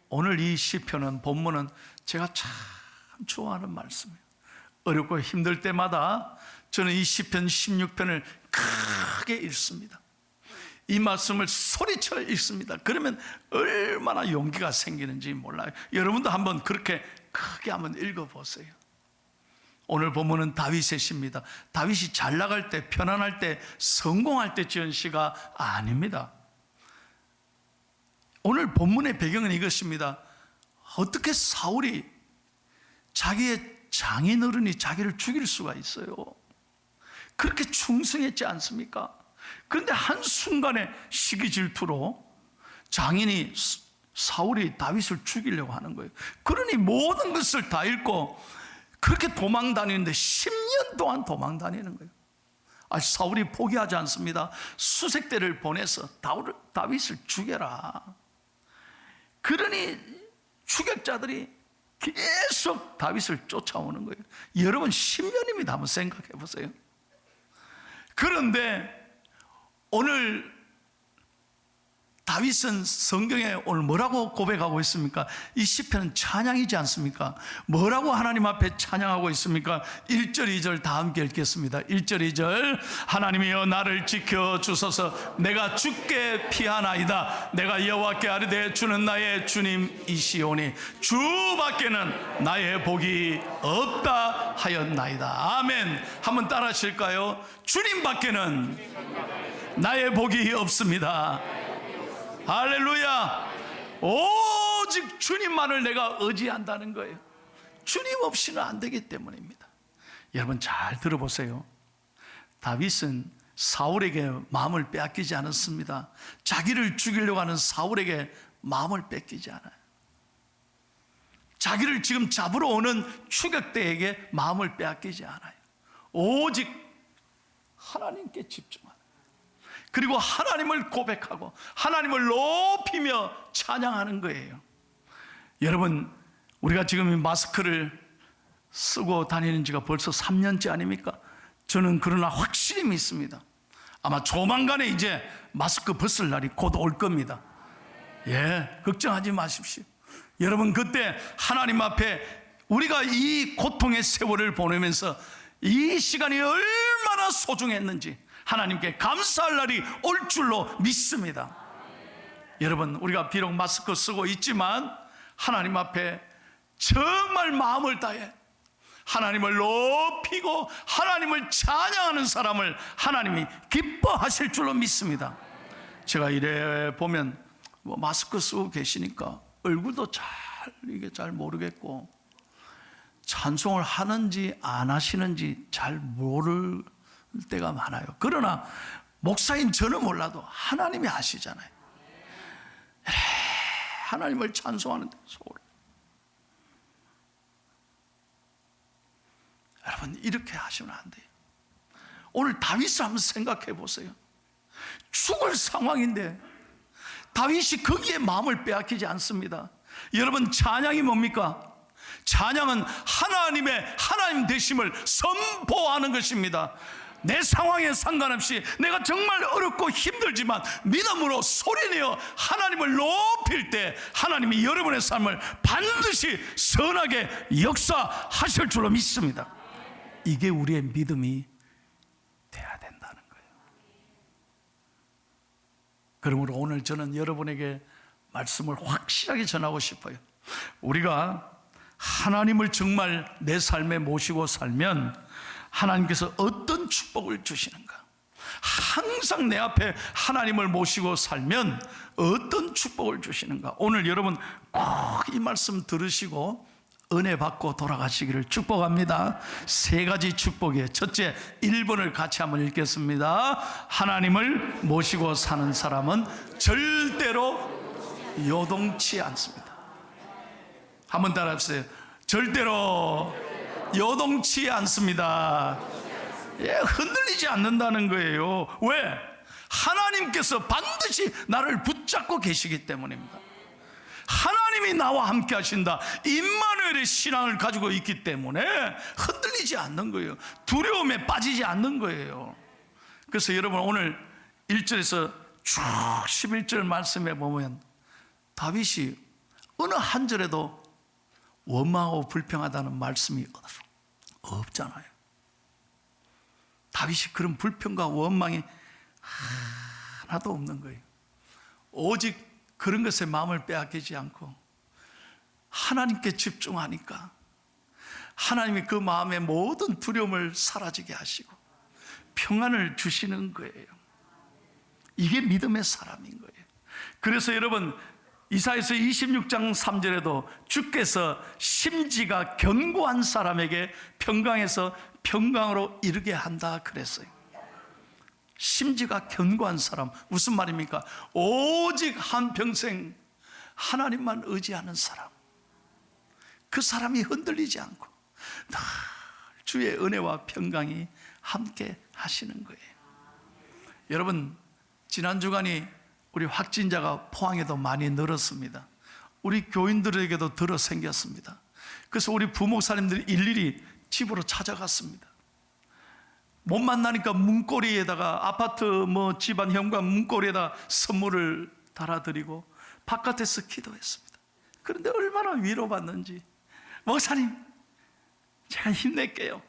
오늘 이 시편은 본문은 제가 참 좋아하는 말씀이에요. 어렵고 힘들 때마다 저는 이 시편 16편을 크게 읽습니다. 이 말씀을 소리쳐 읽습니다. 그러면 얼마나 용기가 생기는지 몰라요. 여러분도 한번 그렇게 크게 한번 읽어보세요. 오늘 본문은 다윗의 시입니다. 다윗이 잘 나갈 때, 편안할 때, 성공할 때 지은 시가 아닙니다. 오늘 본문의 배경은 이것입니다. 어떻게 사울이 자기의 장인어른이 자기를 죽일 수가 있어요? 그렇게 충성했지 않습니까? 그런데 한순간에 시기 질투로 장인이 사울이 다윗을 죽이려고 하는 거예요. 그러니 모든 것을 다 잃고 그렇게 도망 다니는데 10년 동안 도망 다니는 거예요. 사울이 포기하지 않습니다. 수색대를 보내서 다윗을 죽여라. 그러니 추격자들이 계속 다윗을 쫓아오는 거예요. 여러분 10년입니다. 한번 생각해 보세요. 그런데 오늘 다윗은 성경에 오늘 뭐라고 고백하고 있습니까? 이 시편은 찬양이지 않습니까? 뭐라고 하나님 앞에 찬양하고 있습니까? 1절 2절 다 함께 읽겠습니다. 1절 2절 하나님이여 나를 지켜주소서. 내가 주께 피하나이다. 내가 여호와께 아뢰되 주는 나의 주님이시오니 주밖에는 나의 복이 없다 하였나이다. 아멘. 한번 따라 하실까요? 주님밖에는 나의 복이 없습니다. 할렐루야. 오직 주님만을 내가 의지한다는 거예요. 주님 없이는 안 되기 때문입니다. 여러분 잘 들어보세요. 다윗은 사울에게 마음을 빼앗기지 않았습니다. 자기를 죽이려고 하는 사울에게 마음을 뺏기지 않아요. 자기를 지금 잡으러 오는 추격대에게 마음을 빼앗기지 않아요. 오직 하나님께 집중하는, 그리고 하나님을 고백하고 하나님을 높이며 찬양하는 거예요. 여러분, 우리가 지금 이 마스크를 쓰고 다니는 지가 벌써 3년째 아닙니까? 저는 그러나 확실히 믿습니다. 아마 조만간에 이제 마스크 벗을 날이 곧 올 겁니다. 걱정하지 마십시오. 여러분, 그때 하나님 앞에 우리가 이 고통의 세월을 보내면서 이 시간이 얼마나 소중했는지 하나님께 감사할 날이 올 줄로 믿습니다. 여러분, 우리가 비록 마스크 쓰고 있지만 하나님 앞에 정말 마음을 다해 하나님을 높이고 하나님을 찬양하는 사람을 하나님이 기뻐하실 줄로 믿습니다. 제가 이래 보면 마스크 쓰고 계시니까 얼굴도 잘 모르겠고 찬송을 하는지 안 하시는지 잘 모를 때가 많아요. 그러나 목사인 저는 몰라도 하나님이 아시잖아요. 하나님을 찬송하는데 소리. 여러분, 이렇게 하시면 안 돼요. 오늘 다윗을 한번 생각해 보세요. 죽을 상황인데 다윗이 거기에 마음을 빼앗기지 않습니다. 여러분, 찬양이 뭡니까? 찬양은 하나님 되심을 선포하는 것입니다. 내 상황에 상관없이 내가 정말 어렵고 힘들지만 믿음으로 소리내어 하나님을 높일 때 하나님이 여러분의 삶을 반드시 선하게 역사하실 줄로 믿습니다. 이게 우리의 믿음이 돼야 된다는 거예요. 그러므로 오늘 저는 여러분에게 말씀을 확실하게 전하고 싶어요. 우리가 하나님을 정말 내 삶에 모시고 살면 하나님께서 어떤 축복을 주시는가? 항상 내 앞에 하나님을 모시고 살면 어떤 축복을 주시는가? 오늘 여러분 꼭 이 말씀 들으시고 은혜 받고 돌아가시기를 축복합니다. 3가지 축복이에요. 첫째, 1번을 같이 한번 읽겠습니다. 하나님을 모시고 사는 사람은 절대로 요동치 않습니다. 한번 따라해보세요. 절대로 요동치 않습니다. 흔들리지 않는다는 거예요. 왜? 하나님께서 반드시 나를 붙잡고 계시기 때문입니다. 하나님이 나와 함께 하신다, 임마누엘의 신앙을 가지고 있기 때문에 흔들리지 않는 거예요. 두려움에 빠지지 않는 거예요. 그래서 여러분, 오늘 1절에서 쭉 11절 말씀에 보면 다윗이 어느 한 절에도 원망하고 불평하다는 말씀이 없잖아요. 다윗이 그런 불평과 원망이 하나도 없는 거예요. 오직 그런 것에 마음을 빼앗기지 않고 하나님께 집중하니까 하나님이 그 마음의 모든 두려움을 사라지게 하시고 평안을 주시는 거예요. 이게 믿음의 사람인 거예요. 그래서 여러분, 이사야서 26장 3절에도 주께서 심지가 견고한 사람에게 평강에서 평강으로 이르게 한다 그랬어요. 심지가 견고한 사람, 무슨 말입니까? 오직 한평생 하나님만 의지하는 사람, 그 사람이 흔들리지 않고 늘 주의 은혜와 평강이 함께 하시는 거예요. 여러분, 지난 주간이 우리 확진자가 포항에도 많이 늘었습니다. 우리 교인들에게도 들어 생겼습니다. 그래서 우리 부목사님들이 일일이 집으로 찾아갔습니다. 못 만나니까 문고리에다가, 아파트 집안 현관 문고리에다 선물을 달아드리고 바깥에서 기도했습니다. 그런데 얼마나 위로받는지. 목사님, 제가 힘낼게요.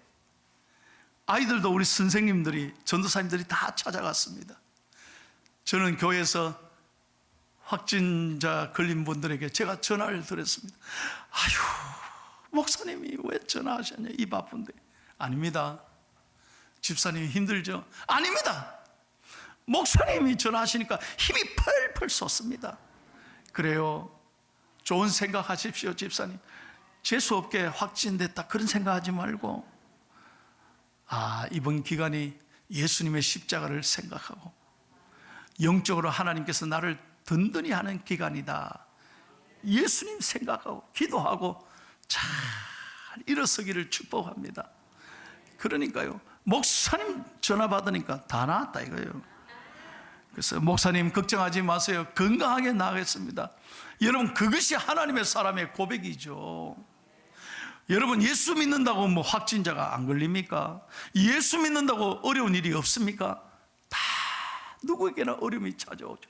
아이들도 우리 선생님들이, 전도사님들이 다 찾아갔습니다. 저는 교회에서 확진자 걸린 분들에게 제가 전화를 드렸습니다. 아휴, 목사님이 왜 전화하셨냐, 이 바쁜데. 아닙니다. 집사님이 힘들죠? 아닙니다. 목사님이 전화하시니까 힘이 펄펄 솟습니다. 그래요. 좋은 생각하십시오, 집사님. 재수없게 확진됐다 그런 생각하지 말고, 이번 기간이 예수님의 십자가를 생각하고 영적으로 하나님께서 나를 든든히 하는 기간이다, 예수님 생각하고 기도하고 잘 일어서기를 축복합니다. 그러니까요, 목사님 전화 받으니까 다 나았다 이거예요. 그래서 목사님 걱정하지 마세요, 건강하게 나가겠습니다. 여러분, 그것이 하나님의 사람의 고백이죠. 여러분, 예수 믿는다고 확진자가 안 걸립니까? 예수 믿는다고 어려운 일이 없습니까? 다 누구에게나 어려움이 찾아오죠.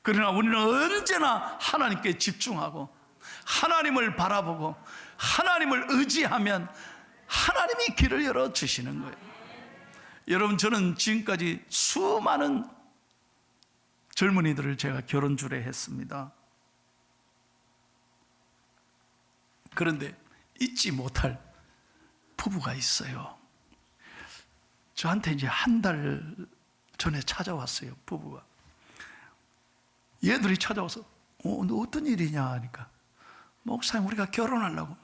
그러나 우리는 언제나 하나님께 집중하고 하나님을 바라보고 하나님을 의지하면 하나님이 길을 열어주시는 거예요. 여러분, 저는 지금까지 수많은 젊은이들을 제가 결혼 주례했습니다. 그런데 잊지 못할 부부가 있어요. 저한테 이제 한 달 전에 찾아왔어요, 부부가. 얘들이 찾아와서 너 어떤 일이냐 하니까, 목사님 우리가 결혼하려고.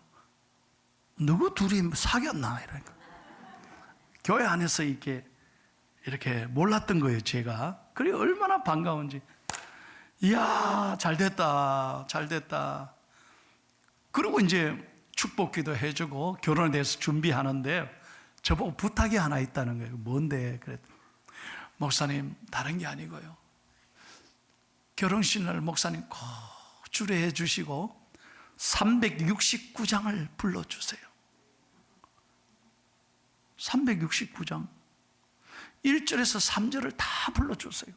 누구 둘이 사귀었나 이러니까. 교회 안에서 이렇게 몰랐던 거예요, 제가. 그래 얼마나 반가운지. 이야, 잘됐다 잘됐다. 그리고 이제 축복기도 해주고 결혼에 대해서 준비하는데 저보고 부탁이 하나 있다는 거예요. 뭔데? 그랬더니, 목사님 다른 게 아니고요, 결혼식 날 목사님 꼭 주례해 주시고 369장을 불러주세요. 369장 1절에서 3절을 다 불러주세요.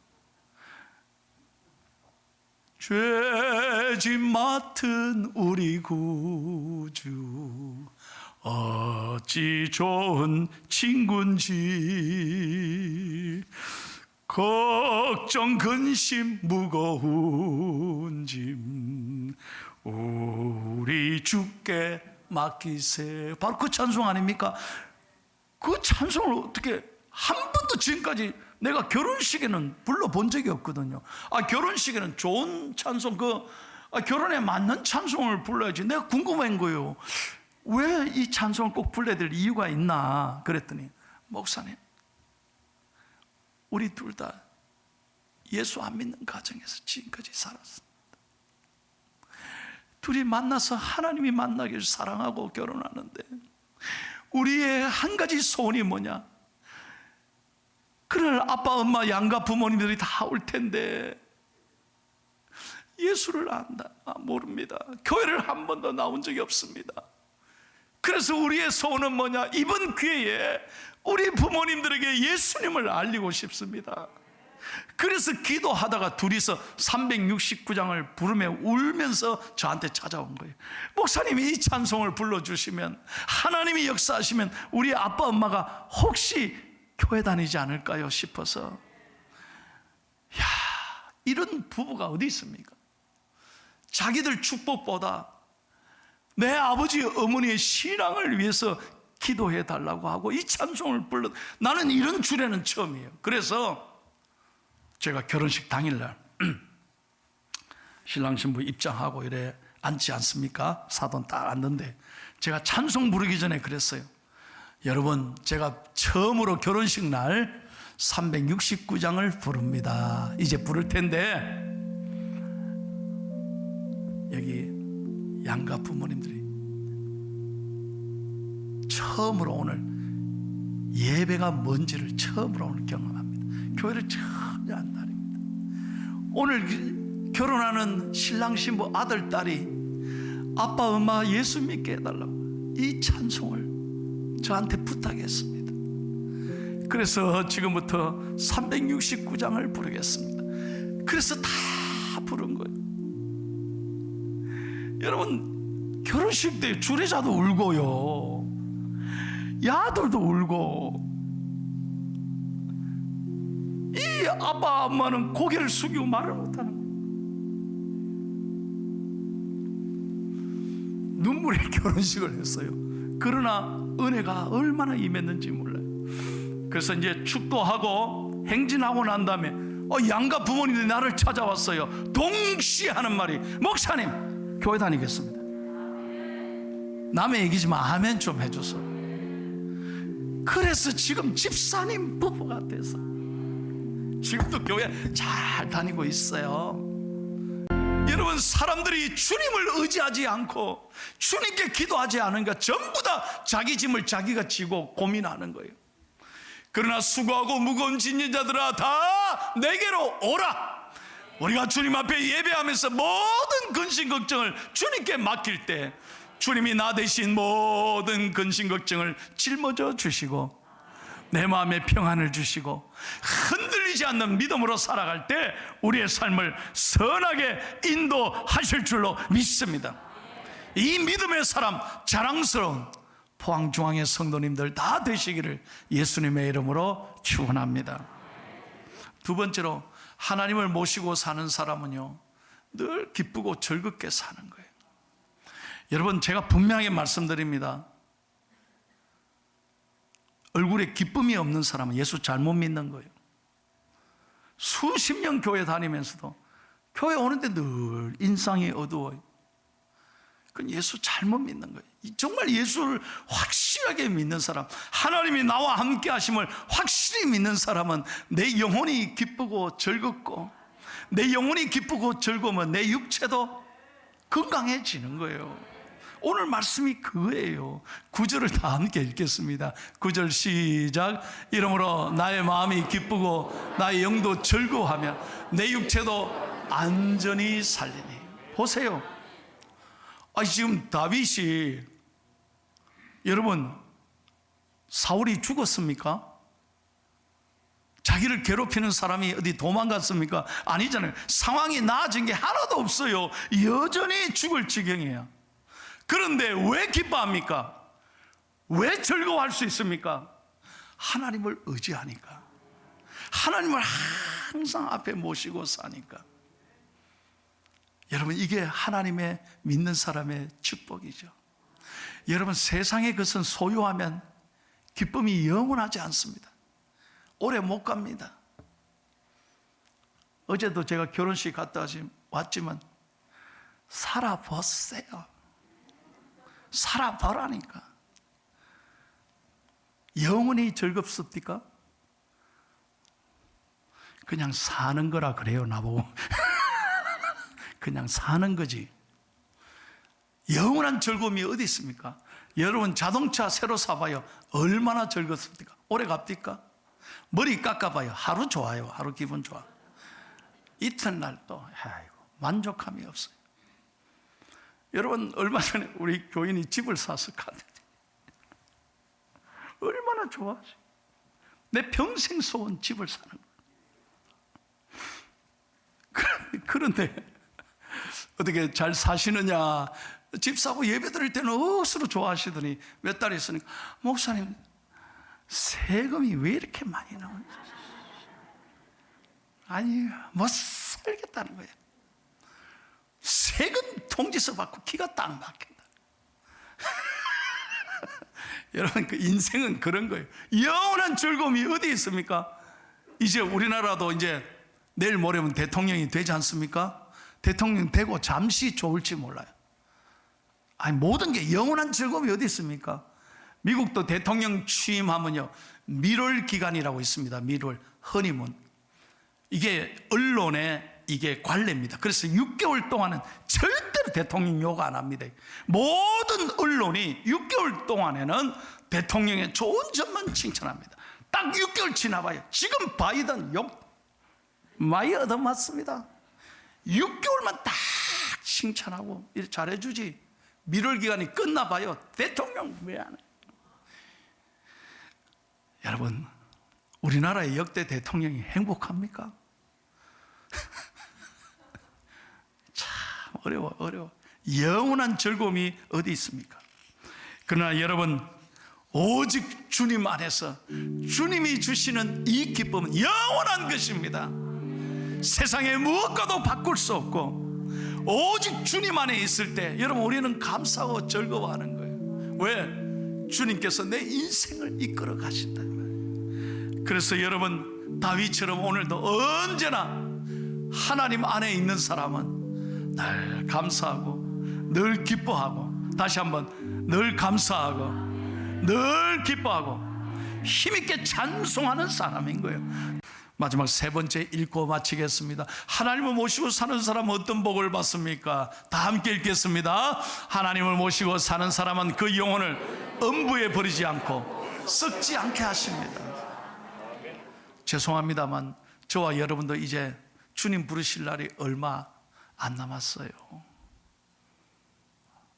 죄짐 맡은 우리 구주 어찌 좋은 친구인지, 걱정 근심 무거운 짐 우리 주께 맡기세. 바로 그 찬송 아닙니까? 그 찬송을 어떻게 한 번도 지금까지 내가 결혼식에는 불러본 적이 없거든요. 결혼식에는 좋은 찬송, 결혼에 맞는 찬송을 불러야지. 내가 궁금한 거예요. 왜 이 찬송을 꼭 불러야 될 이유가 있나 그랬더니, 목사님 우리 둘 다 예수 안 믿는 가정에서 지금까지 살았습니다. 둘이 만나서 하나님이 만나기를 사랑하고 결혼하는데 우리의 한 가지 소원이 뭐냐, 그날 아빠 엄마 양가 부모님들이 다 올 텐데 예수를 모릅니다. 교회를 한 번도 나온 적이 없습니다. 그래서 우리의 소원은 뭐냐, 이번 기회에 우리 부모님들에게 예수님을 알리고 싶습니다. 그래서 기도하다가 둘이서 369장을 부르며 울면서 저한테 찾아온 거예요. 목사님이 이 찬송을 불러주시면, 하나님이 역사하시면 우리 아빠 엄마가 혹시 교회 다니지 않을까요 싶어서. 야, 이런 부부가 어디 있습니까? 자기들 축복보다 내 아버지 어머니의 신앙을 위해서 기도해 달라고 하고 이 찬송을 불러. 나는 이런 주례는 처음이에요. 그래서 제가 결혼식 당일날 신랑 신부 입장하고 이래 앉지 않습니까? 사돈 딱 앉는데 제가 찬송 부르기 전에 그랬어요. 여러분, 제가 처음으로 결혼식 날 369장을 부릅니다. 이제 부를 텐데 여기 양가 부모님들이 처음으로 오늘 예배가 뭔지를 처음으로 오늘 경험합니다. 교회를 처음 한 날입니다. 오늘 결혼하는 신랑 신부 아들 딸이 아빠 엄마 예수 믿게 해달라고 이 찬송을 저한테 부탁했습니다. 그래서 지금부터 369장을 부르겠습니다. 그래서 다 부른 거예요. 여러분, 결혼식 때 주례자도 울고요, 야들도 울고, 이 아빠 엄마는 고개를 숙이고 말을 못하는 거예요. 눈물의 결혼식을 했어요. 그러나 은혜가 얼마나 임했는지 몰라요. 그래서 이제 축도하고 행진하고 난 다음에 양가 부모님들이 나를 찾아왔어요. 동시에 하는 말이, 목사님 교회 다니겠습니다. 남의 얘기지만 아멘 좀 해줘서. 그래서 지금 집사님 부부가 돼서 지금도 교회 잘 다니고 있어요. 여러분, 사람들이 주님을 의지하지 않고 주님께 기도하지 않으니까 전부 다 자기 짐을 자기가 지고 고민하는 거예요. 그러나 수고하고 무거운 짐진 자들아 다 내게로 오라. 우리가 주님 앞에 예배하면서 모든 근심 걱정을 주님께 맡길 때 주님이 나 대신 모든 근심 걱정을 짊어져 주시고 내 마음에 평안을 주시고 흔들리지 않는 믿음으로 살아갈 때 우리의 삶을 선하게 인도하실 줄로 믿습니다. 이 믿음의 사람, 자랑스러운 포항중앙의 성도님들 다 되시기를 예수님의 이름으로 축원합니다. 두 번째로, 하나님을 모시고 사는 사람은요 늘 기쁘고 즐겁게 사는 거예요. 여러분, 제가 분명하게 말씀드립니다. 얼굴에 기쁨이 없는 사람은 예수 잘못 믿는 거예요. 수십 년 교회 다니면서도 교회 오는데 늘 인상이 어두워요. 그건 예수 잘못 믿는 거예요. 정말 예수를 확실하게 믿는 사람, 하나님이 나와 함께 하심을 확실히 믿는 사람은 내 영혼이 기쁘고 즐겁고, 내 영혼이 기쁘고 즐거우면 내 육체도 건강해지는 거예요. 오늘 말씀이 그거예요. 9절을 다 함께 읽겠습니다. 9절 시작. 이러므로 나의 마음이 기쁘고 나의 영도 즐거워하며 내 육체도 안전히 살리니. 보세요. 지금 다윗이, 여러분, 사울이 죽었습니까? 자기를 괴롭히는 사람이 어디 도망갔습니까? 아니잖아요. 상황이 나아진 게 하나도 없어요. 여전히 죽을 지경이에요. 그런데 왜 기뻐합니까? 왜 즐거워할 수 있습니까? 하나님을 의지하니까, 하나님을 항상 앞에 모시고 사니까. 여러분, 이게 하나님의 믿는 사람의 축복이죠. 여러분, 세상의 것은 소유하면 기쁨이 영원하지 않습니다. 오래 못 갑니다. 어제도 제가 결혼식 갔다 왔지만 살아보세요. 살아보라니까. 영원히 즐겁습니까? 그냥 사는 거라 그래요, 나보고. 그냥 사는 거지. 영원한 즐거움이 어디 있습니까? 여러분, 자동차 새로 사봐요. 얼마나 즐겁습니까? 오래 갑니까? 머리 깎아봐요. 하루 좋아요. 하루 기분 좋아. 이튿날 또 만족함이 없어요. 여러분, 얼마 전에 우리 교인이 집을 사서 갔는데 얼마나 좋아하지? 내 평생 소원 집을 사는 거예요. 그런데 어떻게 잘 사시느냐, 집 사고 예배 드릴 때는 억수로 좋아하시더니 몇 달 있으니까 목사님 세금이 왜 이렇게 많이 나오는지. 아니 못 살겠다는 거예요. 세금 통지서 받고 기가 딱 막힌다. 여러분, 그 인생은 그런 거예요. 영원한 즐거움이 어디 있습니까? 이제 우리나라도 이제 내일 모레면 대통령이 되지 않습니까? 대통령 되고 잠시 좋을지 몰라요. 아니, 모든 게 영원한 즐거움이 어디 있습니까? 미국도 대통령 취임하면요, 밀월 기간이라고 있습니다. 밀월, 허니문. 이게 언론의 이게 관례입니다. 그래서 6개월 동안은 절대로 대통령 욕 안 합니다. 모든 언론이 6개월 동안에는 대통령의 좋은 점만 칭찬합니다. 딱 6개월 지나봐요. 지금 바이든 욕 많이 얻어맞습니다. 6개월만 딱 칭찬하고 이렇게 잘해주지. 밀월 기간이 끝나봐요. 대통령 왜 안 해요? 여러분, 우리나라의 역대 대통령이 행복합니까? 참 어려워. 영원한 즐거움이 어디 있습니까? 그러나 여러분, 오직 주님 안에서 주님이 주시는 이 기쁨은 영원한 것입니다. 세상에 무엇과도 바꿀 수 없고, 오직 주님 안에 있을 때 여러분, 우리는 감사하고 즐거워하는 거예요. 왜? 주님께서 내 인생을 이끌어 가신다는 말이에요. 그래서 여러분, 다윗처럼 오늘도 언제나 하나님 안에 있는 사람은 늘 감사하고 늘 기뻐하고, 다시 한번 늘 감사하고 늘 기뻐하고 힘있게 찬송하는 사람인 거예요. 마지막 세 번째 읽고 마치겠습니다. 하나님을 모시고 사는 사람은 어떤 복을 받습니까? 다 함께 읽겠습니다. 하나님을 모시고 사는 사람은 그 영혼을 음부에 버리지 않고 썩지 않게 하십니다. 죄송합니다만 저와 여러분도 이제 주님 부르실 날이 얼마 안 남았어요.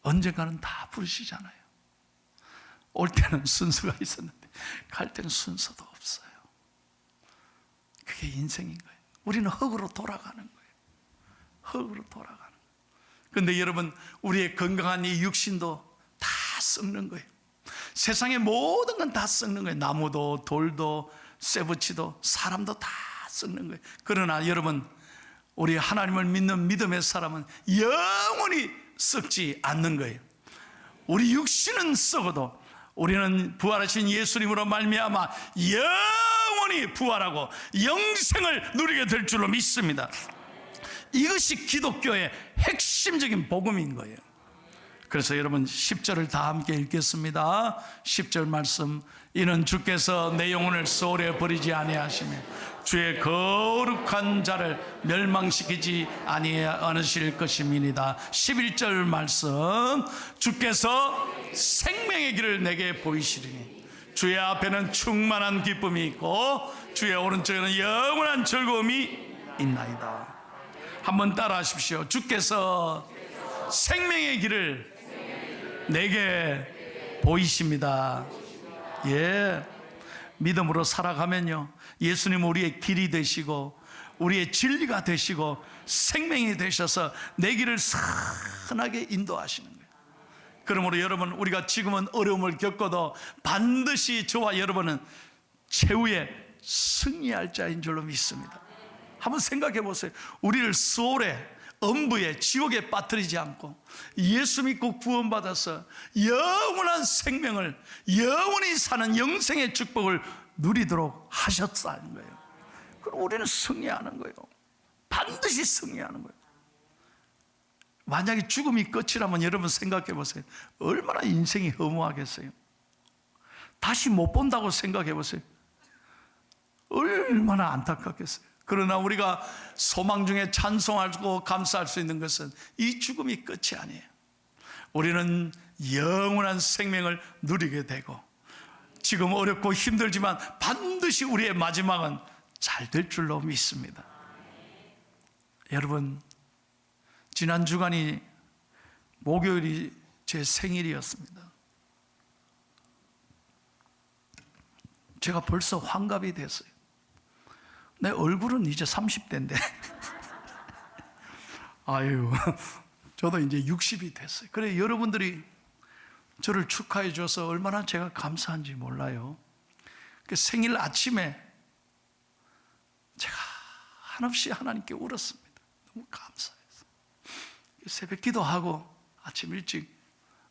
언젠가는 다 부르시잖아요. 올 때는 순서가 있었는데 갈 때는 순서도 없어요. 그게 인생인 거예요. 우리는 흙으로 돌아가는 거예요. 흙으로 돌아가는 거예요. 그런데 여러분, 우리의 건강한 이 육신도 다 썩는 거예요. 세상의 모든 건 다 썩는 거예요. 나무도 돌도 쇠붙이도 사람도 다 썩는 거예요. 그러나 여러분, 우리 하나님을 믿는 믿음의 사람은 영원히 썩지 않는 거예요. 우리 육신은 썩어도 우리는 부활하신 예수님으로 말미암아 영원히 부활하고 영생을 누리게 될 줄로 믿습니다. 이것이 기독교의 핵심적인 복음인 거예요. 그래서 여러분 10절을 다 함께 읽겠습니다. 10절 말씀. 이는 주께서 내 영혼을 소홀히 버리지 아니하시며 주의 거룩한 자를 멸망시키지 아니하실 것임이니이다. 11절 말씀. 주께서 생명의 길을 내게 보이시리니 주의 앞에는 충만한 기쁨이 있고 주의 오른쪽에는 영원한 즐거움이 있나이다. 한번 따라 하십시오. 주께서 생명의 길을 내게 보이십니다. 예, 믿음으로 살아가면요, 예수님 우리의 길이 되시고 우리의 진리가 되시고 생명이 되셔서 내 길을 선하게 인도하시는 거예요. 그러므로 여러분, 우리가 지금은 어려움을 겪어도 반드시 저와 여러분은 최후에 승리할 자인 줄로 믿습니다. 한번 생각해 보세요. 우리를 소홀에 엄부에 지옥에 빠뜨리지 않고 예수 믿고 구원받아서 영원한 생명을, 영원히 사는 영생의 축복을 누리도록 하셨다는 거예요. 그럼 우리는 승리하는 거예요. 반드시 승리하는 거예요. 만약에 죽음이 끝이라면 여러분 생각해 보세요. 얼마나 인생이 허무하겠어요. 다시 못 본다고 생각해 보세요. 얼마나 안타깝겠어요. 그러나 우리가 소망 중에 찬송하고 감사할 수 있는 것은 이 죽음이 끝이 아니에요. 우리는 영원한 생명을 누리게 되고, 지금 어렵고 힘들지만 반드시 우리의 마지막은 잘 될 줄로 믿습니다. 여러분, 지난 주간이 목요일이 제 생일이었습니다. 제가 벌써 환갑이 됐어요. 내 얼굴은 이제 30대인데 아유, 저도 이제 60이 됐어요. 그래 여러분들이 저를 축하해 줘서 얼마나 제가 감사한지 몰라요. 그 생일 아침에 제가 한없이 하나님께 울었습니다. 너무 감사해서. 새벽 기도하고 아침 일찍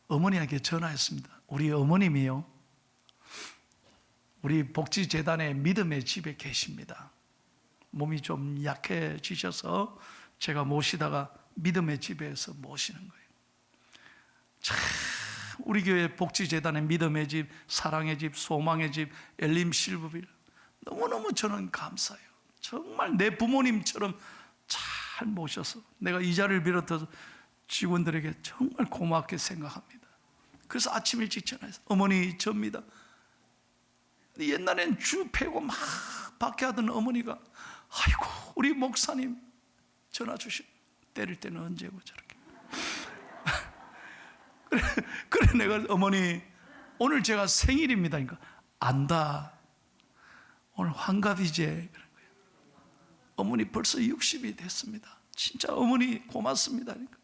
어머니에게 전화했습니다. 우리 어머님이요, 우리 복지재단의 믿음의 집에 계십니다. 몸이 좀 약해지셔서 제가 모시다가 믿음의 집에서 모시는 거예요. 참 우리 교회 복지재단의 믿음의 집, 사랑의 집, 소망의 집, 엘림 실버빌 너무너무 저는 감사해요. 정말 내 부모님처럼 잘 모셔서 내가 이 자리를 비롯해서 직원들에게 정말 고맙게 생각합니다. 그래서 아침 일찍 전화해서 어머니 접니다. 옛날엔 주 패고 막 밖에 하던 어머니가 아이고 우리 목사님 전화 주시고 때릴 때는 언제고 저렇게 그래 내가 어머니 오늘 제가 생일입니다. 그러니까 안다. 오늘 환갑이제. 그런 거예요. 어머니 벌써 60이 됐습니다. 진짜 어머니 고맙습니다. 그러니까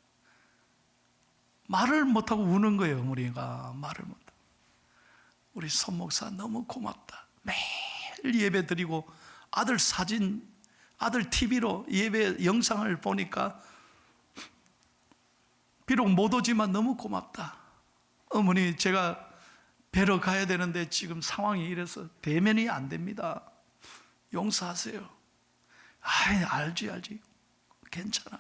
말을 못하고 우는 거예요. 어머니가 말을 못하고. 우리 손 목사 너무 고맙다. 매일 예배 드리고 아들 사진, 아들 TV로 예배 영상을 보니까 비록 못 오지만 너무 고맙다. 어머니 제가 뵈러 가야 되는데 지금 상황이 이래서 대면이 안 됩니다. 용서하세요. 알지 괜찮아.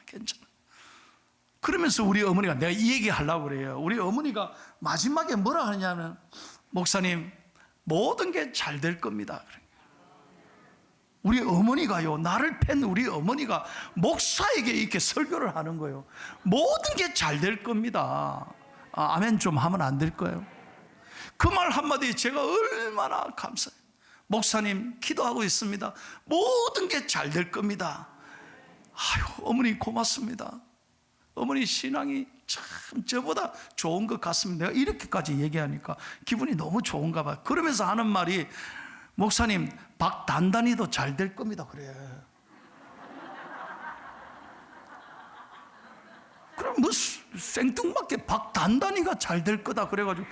그러면서 우리 어머니가, 내가 이 얘기 하려고 그래요. 우리 어머니가 마지막에 뭐라 하냐면 목사님 모든 게 잘 될 겁니다. 우리 어머니가요, 나를 팬 우리 어머니가 목사에게 이렇게 설교를 하는 거예요. 모든 게 잘 될 겁니다. 아멘 좀 하면 안 될까요? 그 말 한마디에 제가 얼마나 감사해요. 목사님 기도하고 있습니다. 모든 게 잘 될 겁니다. 아유 어머니 고맙습니다. 어머니 신앙이 참 저보다 좋은 것 같습니다. 내가 이렇게까지 얘기하니까 기분이 너무 좋은가 봐요. 그러면서 하는 말이 목사님 박단단이도 잘 될 겁니다. 그래. 그럼 뭐 생뚱맞게 박단단이가 잘 될 거다 그래가지고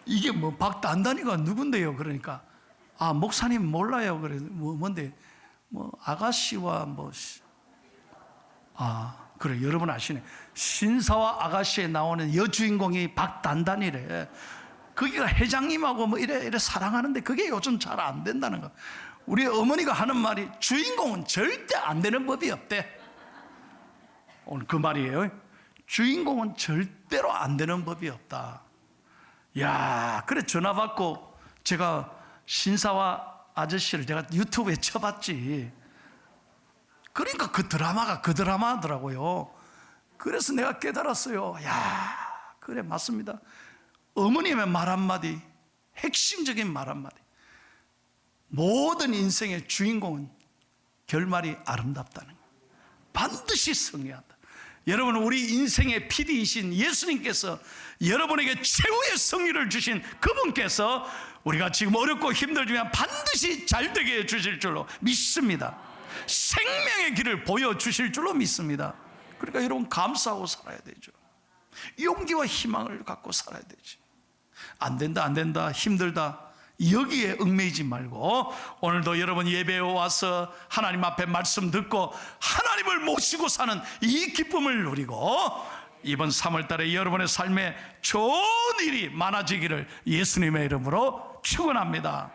이게 뭐 박단단이가 누군데요? 그러니까 목사님 몰라요. 그래 뭔데 뭐 아가씨와 그래 여러분 아시네. 신사와 아가씨에 나오는 여주인공이 박단단이래. 거기가 회장님하고 뭐 이래 사랑하는데 그게 요즘 잘 안 된다는 거. 우리 어머니가 하는 말이 주인공은 절대 안 되는 법이 없대. 오늘 그 말이에요. 주인공은 절대로 안 되는 법이 없다. 야, 그래 전화 받고 제가 신사와 아저씨를 제가 유튜브에 쳐봤지. 그러니까 그 드라마가 그 드라마더라고요. 그래서 내가 깨달았어요. 야, 그래 맞습니다. 어머님의 말 한마디, 핵심적인 말 한마디. 모든 인생의 주인공은 결말이 아름답다는 거예요. 반드시 승리한다. 여러분 우리 인생의 PD이신 예수님께서 여러분에게 최후의 승리를 주신 그분께서 우리가 지금 어렵고 힘들지만 반드시 잘되게 해주실 줄로 믿습니다. 생명의 길을 보여주실 줄로 믿습니다. 그러니까 여러분 감사하고 살아야 되죠. 용기와 희망을 갖고 살아야 되지. 안 된다 힘들다 여기에 얽매이지 말고 오늘도 여러분 예배에 와서 하나님 앞에 말씀 듣고 하나님을 모시고 사는 이 기쁨을 누리고 이번 3월달에 여러분의 삶에 좋은 일이 많아지기를 예수님의 이름으로 축원합니다.